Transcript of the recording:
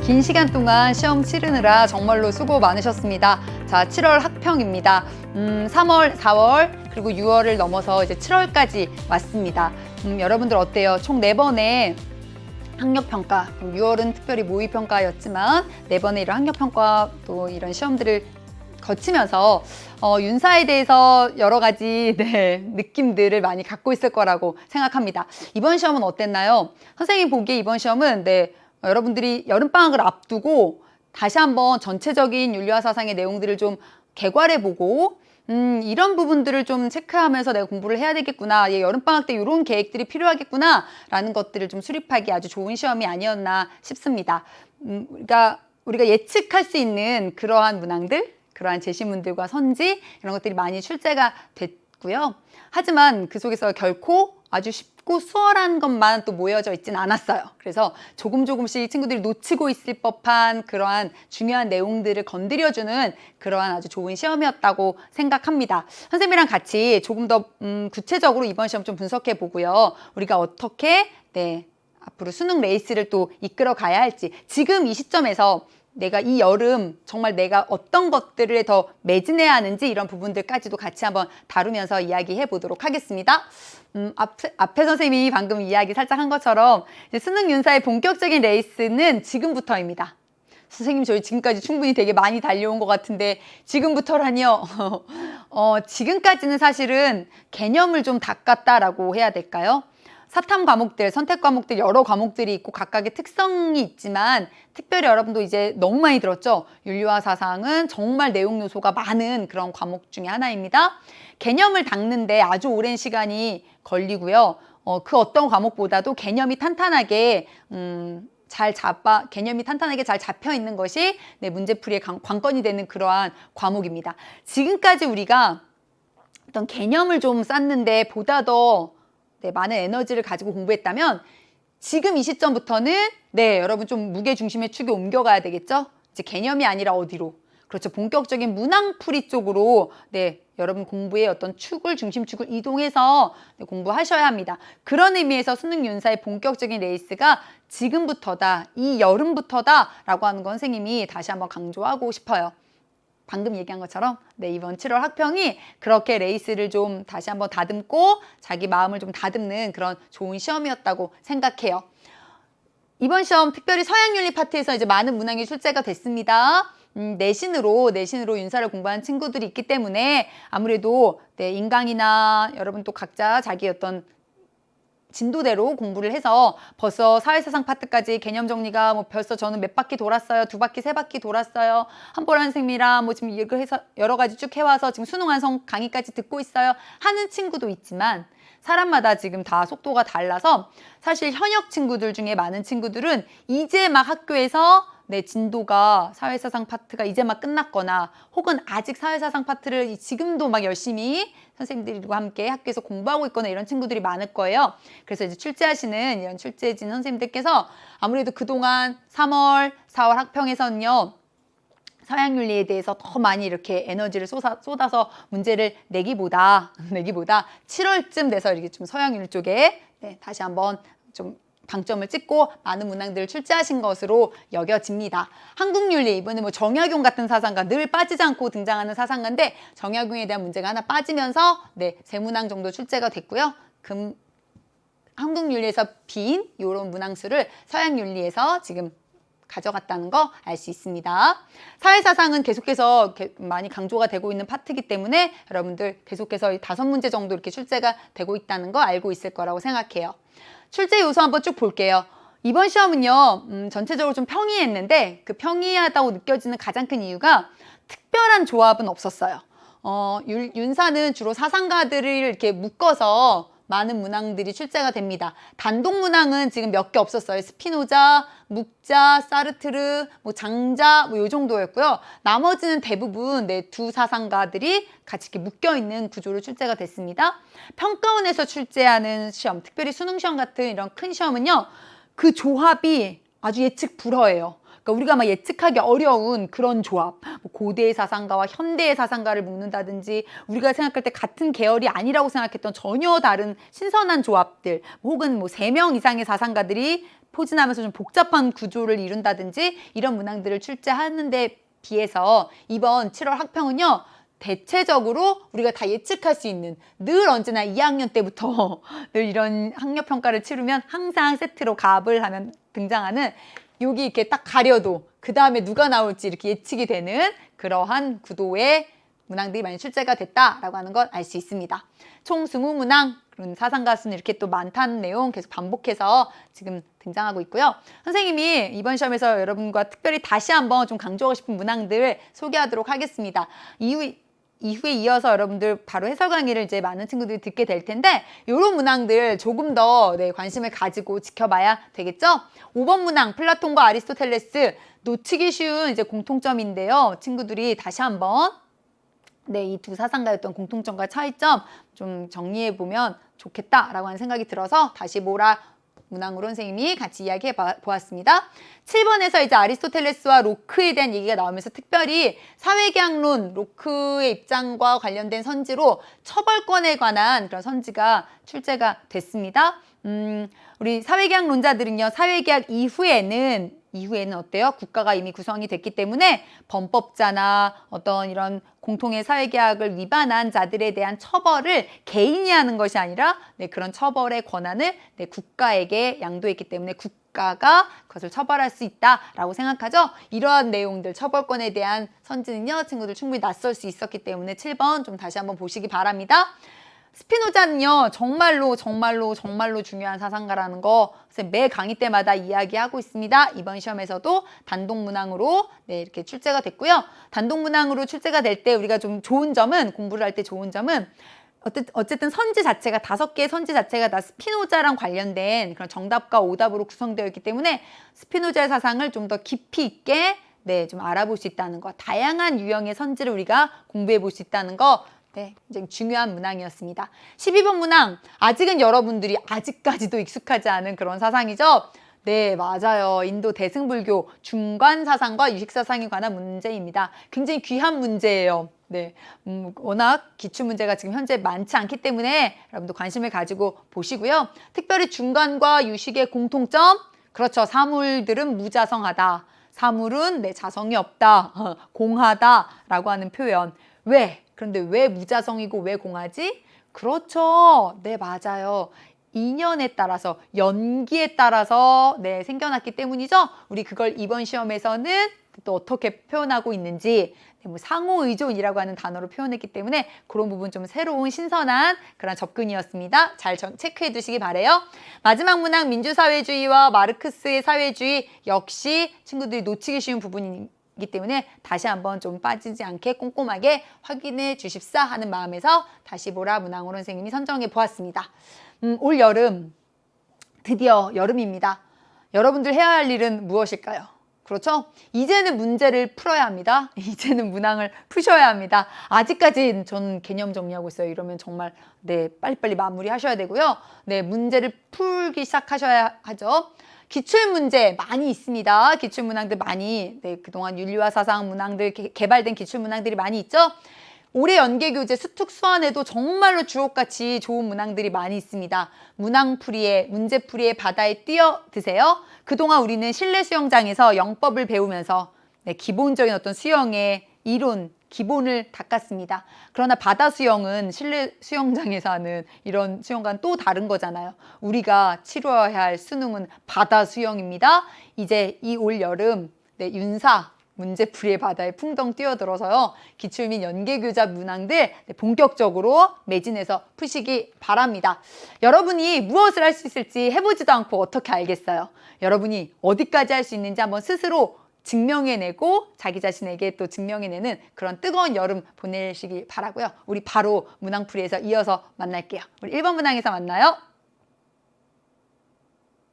긴 시간 동안 시험 치르느라 정말로 수고 많으셨습니다. 자, 7월 학평입니다. 3월, 4월, 그리고 6월을 넘어서 이제 7월까지 왔습니다. 여러분들 어때요? 총 4번의 학력평가, 6월은 특별히 모의평가였지만 4번의 이런 학력평가 또 이런 시험들을 거치면서 윤사에 대해서 여러 가지 느낌들을 많이 갖고 있을 거라고 생각합니다. 이번 시험은 어땠나요? 선생님이 보기에 이번 시험은 여러분들이 여름방학을 앞두고 다시 한번 전체적인 윤리와 사상의 내용들을 좀 개괄해보고 이런 부분들을 좀 체크하면서 내가 공부를 해야 되겠구나. 여름방학 때 이런 계획들이 필요하겠구나 라는 것들을 좀 수립하기 아주 좋은 시험이 아니었나 싶습니다. 그러니까 우리가 예측할 수 있는 그러한 문항들, 그러한 제시문들과 선지 이런 것들이 많이 출제가 됐고요. 하지만 그 속에서 결코 아주 쉽고 수월한 것만 또 모여져 있진 않았어요. 그래서 조금씩 친구들이 놓치고 있을 법한 그러한 중요한 내용들을 건드려주는 그러한 아주 좋은 시험이었다고 생각합니다. 선생님이랑 같이 조금 더 구체적으로 이번 시험 좀 분석해 보고요. 우리가 어떻게 앞으로 수능 레이스를 또 이끌어 가야 할지, 지금 이 시점에서 내가 이 여름 정말 내가 어떤 것들을 더 매진해야 하는지 이런 부분들까지도 같이 한번 다루면서 이야기해 보도록 하겠습니다. 앞에 선생님이 방금 이야기 살짝 한 것처럼 이제 수능 윤사의 본격적인 레이스는 지금부터입니다. 선생님, 저희 지금까지 충분히 되게 많이 달려온 것 같은데 지금부터라니요? 지금까지는 사실은 개념을 좀 닦았다라고 해야 될까요? 사탐 과목들, 선택 과목들 여러 과목들이 있고 각각의 특성이 있지만 특별히 여러분도 이제 너무 많이 들었죠? 윤리와 사상은 정말 내용 요소가 많은 그런 과목 중에 하나입니다. 개념을 닦는데 아주 오랜 시간이 걸리고요. 그 어떤 과목보다도 개념이 탄탄하게 개념이 탄탄하게 잘 잡혀 있는 것이 문제풀이의 관건이 되는 그러한 과목입니다. 지금까지 우리가 어떤 개념을 좀 쌓는데 보다 더 많은 에너지를 가지고 공부했다면 지금 이 시점부터는 여러분 좀 무게중심의 축이 옮겨가야 되겠죠? 이제 개념이 아니라 어디로? 그렇죠. 본격적인 문항풀이 쪽으로 여러분 공부의 어떤 중심축을 이동해서 공부하셔야 합니다. 그런 의미에서 수능 윤사의 본격적인 레이스가 지금부터다, 이 여름부터다 라고 하는 건 선생님이 다시 한번 강조하고 싶어요. 방금 얘기한 것처럼 이번 7월 학평이 그렇게 레이스를 좀 다시 한번 다듬고 자기 마음을 좀 다듬는 그런 좋은 시험이었다고 생각해요. 이번 시험 특별히 서양윤리 파트에서 이제 많은 문항이 출제가 됐습니다. 내신으로 윤사를 공부한 친구들이 있기 때문에 아무래도 인강이나 여러분 또 각자 자기 어떤 진도대로 공부를 해서 벌써 사회사상 파트까지 개념 정리가 벌써 저는 몇 바퀴 돌았어요. 2바퀴, 3바퀴 돌았어요. 한보란 선생님이랑 지금 이거 해서 여러 가지 쭉 해와서 지금 수능 완성 강의까지 듣고 있어요. 하는 친구도 있지만 사람마다 지금 다 속도가 달라서 사실 현역 친구들 중에 많은 친구들은 이제 막 학교에서 진도가 사회사상 파트가 이제 막 끝났거나 혹은 아직 사회사상 파트를 지금도 막 열심히 선생님들과 함께 학교에서 공부하고 있거나 이런 친구들이 많을 거예요. 그래서 이제 출제하시는 이런 출제진 선생님들께서 아무래도 그동안 3월, 4월 학평에서는요. 서양윤리에 대해서 더 많이 이렇게 에너지를 쏟아서 문제를 내기보다 7월쯤 돼서 이렇게 좀 서양윤리 쪽에 다시 한번 좀 방점을 찍고 많은 문항들을 출제하신 것으로 여겨집니다. 한국윤리, 이번에 정약용 같은 사상가, 늘 빠지지 않고 등장하는 사상가인데 정약용에 대한 문제가 하나 빠지면서 3문항 정도 출제가 됐고요. 한국윤리에서 빈 이런 문항수를 서양윤리에서 지금 가져갔다는 거 알 수 있습니다. 사회사상은 계속해서 많이 강조가 되고 있는 파트이기 때문에 여러분들 계속해서 5문제 정도 이렇게 출제가 되고 있다는 거 알고 있을 거라고 생각해요. 출제 요소 한번 쭉 볼게요. 이번 시험은요, 전체적으로 좀 평이했는데 그 평이하다고 느껴지는 가장 큰 이유가 특별한 조합은 없었어요. 윤사는 주로 사상가들을 이렇게 묶어서 많은 문항들이 출제가 됩니다. 단독 문항은 지금 몇 개 없었어요. 스피노자, 묵자, 사르트르, 장자 요 정도였고요. 나머지는 대부분 두 사상가들이 같이 이렇게 묶여있는 구조로 출제가 됐습니다. 평가원에서 출제하는 시험, 특별히 수능 시험 같은 이런 큰 시험은요. 그 조합이 아주 예측 불허예요. 그러니까 우리가 막 예측하기 어려운 그런 조합, 뭐 고대의 사상가와 현대의 사상가를 묶는다든지 우리가 생각할 때 같은 계열이 아니라고 생각했던 전혀 다른 신선한 조합들, 혹은 뭐 3명 이상의 사상가들이 포진하면서 좀 복잡한 구조를 이룬다든지 이런 문항들을 출제하는 데 비해서 이번 7월 학평은요, 대체적으로 우리가 다 예측할 수 있는, 늘 언제나 2학년 때부터 늘 이런 학력평가를 치르면 항상 세트로 갑을 하면 등장하는, 여기 이렇게 딱 가려도 그 다음에 누가 나올지 이렇게 예측이 되는 그러한 구도의 문항들이 많이 출제가 됐다라고 하는 걸 알 수 있습니다. 총 20문항, 그런 사상가 수는 이렇게 또 많다는 내용 계속 반복해서 지금 등장하고 있고요. 선생님이 이번 시험에서 여러분과 특별히 다시 한번 좀 강조하고 싶은 문항들 소개하도록 하겠습니다. 이후에 이어서 여러분들 바로 해설 강의를 이제 많은 친구들이 듣게 될 텐데, 이런 문항들 조금 더 관심을 가지고 지켜봐야 되겠죠? 5번 문항, 플라톤과 아리스토텔레스, 놓치기 쉬운 이제 공통점인데요. 친구들이 다시 한번 이 두 사상가였던 공통점과 차이점 좀 정리해 보면 좋겠다라고 하는 생각이 들어서 다시 문항으로 선생님이 같이 이야기해 보았습니다. 7번에서 이제 아리스토텔레스와 로크에 대한 얘기가 나오면서 특별히 사회계약론, 로크의 입장과 관련된 선지로 처벌권에 관한 그런 선지가 출제가 됐습니다. 우리 사회계약론자들은요, 사회계약 이후에는 어때요? 국가가 이미 구성이 됐기 때문에 범법자나 어떤 이런 공통의 사회계약을 위반한 자들에 대한 처벌을 개인이 하는 것이 아니라 그런 처벌의 권한을 국가에게 양도했기 때문에 국가가 그것을 처벌할 수 있다라고 생각하죠. 이러한 내용들, 처벌권에 대한 선지는요, 친구들 충분히 낯설 수 있었기 때문에 7번 좀 다시 한번 보시기 바랍니다. 스피노자는요, 정말로 중요한 사상가라는 거 매 강의 때마다 이야기하고 있습니다. 이번 시험에서도 단독 문항으로 이렇게 출제가 됐고요. 단독 문항으로 출제가 될 때 우리가 좀 좋은 점은, 공부를 할 때 좋은 점은, 어쨌든 선지 자체가 5개의 선지 자체가 다 스피노자랑 관련된 그런 정답과 오답으로 구성되어 있기 때문에 스피노자의 사상을 좀 더 깊이 있게 좀 알아볼 수 있다는 거, 다양한 유형의 선지를 우리가 공부해 볼 수 있다는 거, 굉장히 중요한 문항이었습니다. 12번 문항, 아직은 여러분들이 아직까지도 익숙하지 않은 그런 사상이죠. 네, 맞아요. 인도 대승불교 중관사상과 유식사상에 관한 문제입니다. 굉장히 귀한 문제예요. 워낙 기출문제가 지금 현재 많지 않기 때문에 여러분도 관심을 가지고 보시고요. 특별히 중관과 유식의 공통점, 그렇죠. 사물들은 무자성하다. 사물은 자성이 없다. 공하다라고 하는 표현. 그런데 왜 무자성이고 왜 공하지? 그렇죠. 네, 맞아요. 인연에 따라서, 연기에 따라서 생겨났기 때문이죠. 우리 그걸 이번 시험에서는 또 어떻게 표현하고 있는지, 상호의존이라고 하는 단어로 표현했기 때문에 그런 부분 좀 새로운 신선한 그런 접근이었습니다. 잘 체크해 두시기 바래요. 마지막 문항, 민주사회주의와 마르크스의 사회주의, 역시 친구들이 놓치기 쉬운 부분이기 때문에 다시 한번 좀 빠지지 않게 꼼꼼하게 확인해 주십사 하는 마음에서 다시 문항으로 선생님이 선정해 보았습니다. 올 여름, 드디어 여름입니다. 여러분들 해야 할 일은 무엇일까요? 그렇죠? 이제는 문제를 풀어야 합니다. 이제는 문항을 푸셔야 합니다. 아직까지 저는 개념 정리하고 있어요. 이러면 정말 빨리빨리 마무리하셔야 되고요. 문제를 풀기 시작하셔야 하죠. 기출문제 많이 있습니다. 기출문항들 많이, 그동안 윤리와 사상 문항들, 개발된 기출문항들이 많이 있죠. 올해 연계교재 수특수안에도 정말로 주옥같이 좋은 문항들이 많이 있습니다. 문항풀이에, 문제풀이의 바다에 뛰어드세요. 그동안 우리는 실내 수영장에서 영법을 배우면서 기본적인 어떤 수영의 이론, 기본을 닦았습니다. 그러나 바다 수영은 실내 수영장에서 하는 이런 수영과는 또 다른 거잖아요. 우리가 치러야 할 수능은 바다 수영입니다. 이제 이 올 여름 윤사 문제풀이의 바다에 풍덩 뛰어들어서요. 기출 및 연계교자 문항들 본격적으로 매진해서 푸시기 바랍니다. 여러분이 무엇을 할 수 있을지 해보지도 않고 어떻게 알겠어요. 여러분이 어디까지 할 수 있는지 한번 스스로 증명해내고 자기 자신에게 또 증명해내는 그런 뜨거운 여름 보내시길 바라고요. 우리 바로 문항풀이에서 이어서 만날게요. 우리 1번 문항에서 만나요.